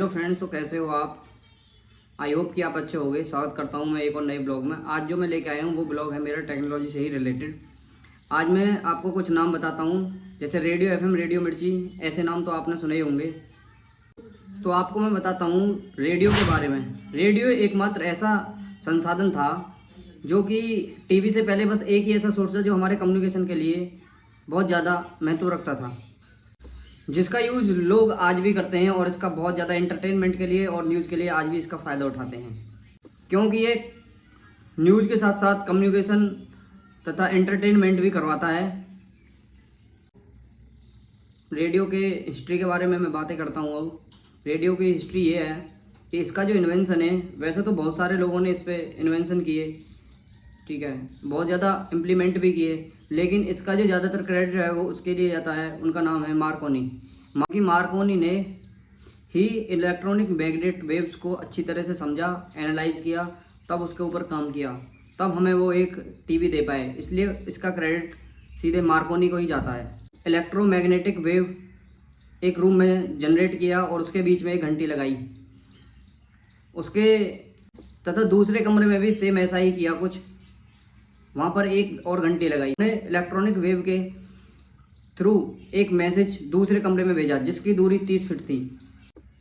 Hello friends, तो कैसे हो आप। आई होप कि आप अच्छे होंगे। स्वागत करता हूं मैं एक और नए ब्लॉग में। आज जो मैं लेके आया हूं वो ब्लॉग है मेरा टेक्नोलॉजी से ही रिलेटेड। आज मैं आपको कुछ नाम बताता हूं, जैसे रेडियो एफएम, रेडियो मिर्ची, ऐसे नाम तो आपने सुने ही होंगे। तो आपको मैं बताता हूं रेडियो के बारे में। रेडियो एकमात्र ऐसा संसाधन था जो कि टीवी से पहले बस एक ही ऐसा सोर्स है जो हमारे कम्युनिकेशन के लिए बहुत ज़्यादा महत्व रखता था, जिसका यूज़ लोग आज भी करते हैं और इसका बहुत ज़्यादा एंटरटेनमेंट के लिए और न्यूज़ के लिए आज भी इसका फ़ायदा उठाते हैं, क्योंकि ये न्यूज़ के साथ साथ कम्युनिकेशन तथा एंटरटेनमेंट भी करवाता है। रेडियो के हिस्ट्री के बारे में मैं बातें करता हूँ। अब रेडियो की हिस्ट्री ये है कि इसका जो इन्वेंशन है, वैसे तो बहुत सारे लोगों ने इस पर इन्वेंशन किए, ठीक है, बहुत ज़्यादा इम्प्लीमेंट भी किए, लेकिन इसका जो ज़्यादातर क्रेडिट है वो उसके लिए जाता है। उनका नाम है मार्कोनी। मार्कोनी ने ही इलेक्ट्रॉनिक मैग्नेट वेव्स को अच्छी तरह से समझा, एनालाइज किया, तब उसके ऊपर काम किया, तब हमें वो एक टीवी दे पाए। इसलिए इसका क्रेडिट सीधे मार्कोनी को ही जाता है। इलेक्ट्रोमैग्नेटिक वेव एक रूम में जनरेट किया और उसके बीच में एक घंटी लगाई, उसके तथा दूसरे कमरे में भी सेम ऐसा ही किया कुछ, वहाँ पर एक और घंटी लगाई। उन्हें इलेक्ट्रॉनिक वेव के थ्रू एक मैसेज दूसरे कमरे में भेजा जिसकी दूरी 30 फीट थी।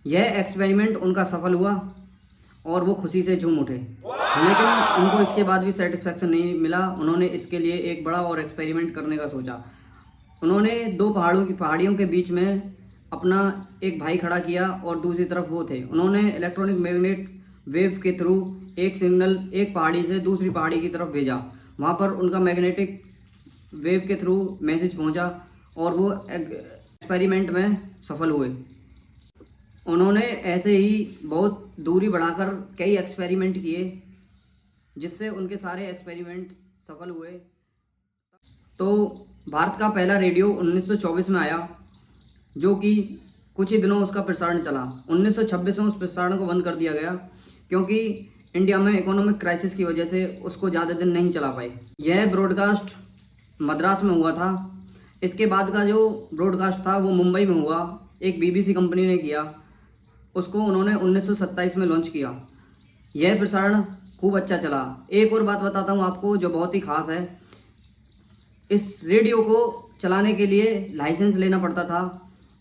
यह एक्सपेरिमेंट उनका सफल हुआ और वो खुशी से झूम उठे, लेकिन उनको इसके बाद भी सेटिस्फैक्शन नहीं मिला। उन्होंने इसके लिए एक बड़ा और एक्सपेरिमेंट करने का सोचा। उन्होंने दो पहाड़ियों के बीच में अपना एक भाई खड़ा किया और दूसरी तरफ वो थे। उन्होंने इलेक्ट्रॉनिक मैग्नेट वेव के थ्रू एक सिग्नल एक पहाड़ी से दूसरी पहाड़ी की तरफ भेजा। वहाँ पर उनका मैग्नेटिक वेव के थ्रू मैसेज पहुँचा और वो एक्सपेरिमेंट में सफल हुए। उन्होंने ऐसे ही बहुत दूरी बढ़ाकर कई एक्सपेरिमेंट किए, जिससे उनके सारे एक्सपेरिमेंट सफल हुए। तो भारत का पहला रेडियो 1924 में आया, जो कि कुछ ही दिनों उसका प्रसारण चला। 1926 में उस प्रसारण को बंद कर दिया गया, क्योंकि इंडिया में इकोनॉमिक क्राइसिस की वजह से उसको ज़्यादा दिन नहीं चला पाए। यह ब्रॉडकास्ट मद्रास में हुआ था। इसके बाद का जो ब्रॉडकास्ट था वो मुंबई में हुआ, एक बीबीसी कंपनी ने किया। उसको उन्होंने 1927 में लॉन्च किया। यह प्रसारण खूब अच्छा चला। एक और बात बताता हूँ आपको जो बहुत ही खास है। इस रेडियो को चलाने के लिए लाइसेंस लेना पड़ता था,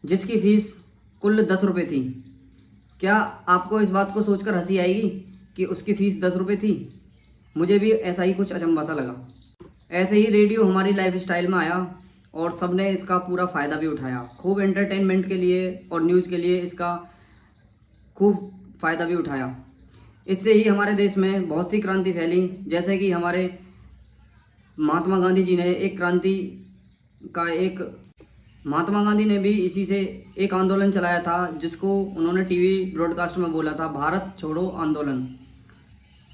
जिसकी फ़ीस कुल 10 रुपये थी। क्या आपको इस बात को सोचकर हंसी आएगी कि उसकी फ़ीस 10 रुपये थी? मुझे भी ऐसा ही कुछ अचंभा सा लगा। ऐसे ही रेडियो हमारी लाइफ स्टाइल में आया और सबने इसका पूरा फ़ायदा भी उठाया। खूब एंटरटेनमेंट के लिए और न्यूज़ के लिए इसका खूब फ़ायदा भी उठाया। इससे ही हमारे देश में बहुत सी क्रांति फैली, जैसे कि हमारे महात्मा गांधी जी ने महात्मा गांधी ने भी इसी से एक आंदोलन चलाया था, जिसको उन्होंने टीवी ब्रॉडकास्ट में बोला था, भारत छोड़ो आंदोलन।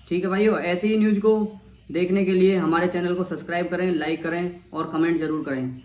ठीक है भाइयों, ऐसे ही न्यूज़ को देखने के लिए हमारे चैनल को सब्सक्राइब करें, लाइक करें और कमेंट ज़रूर करें।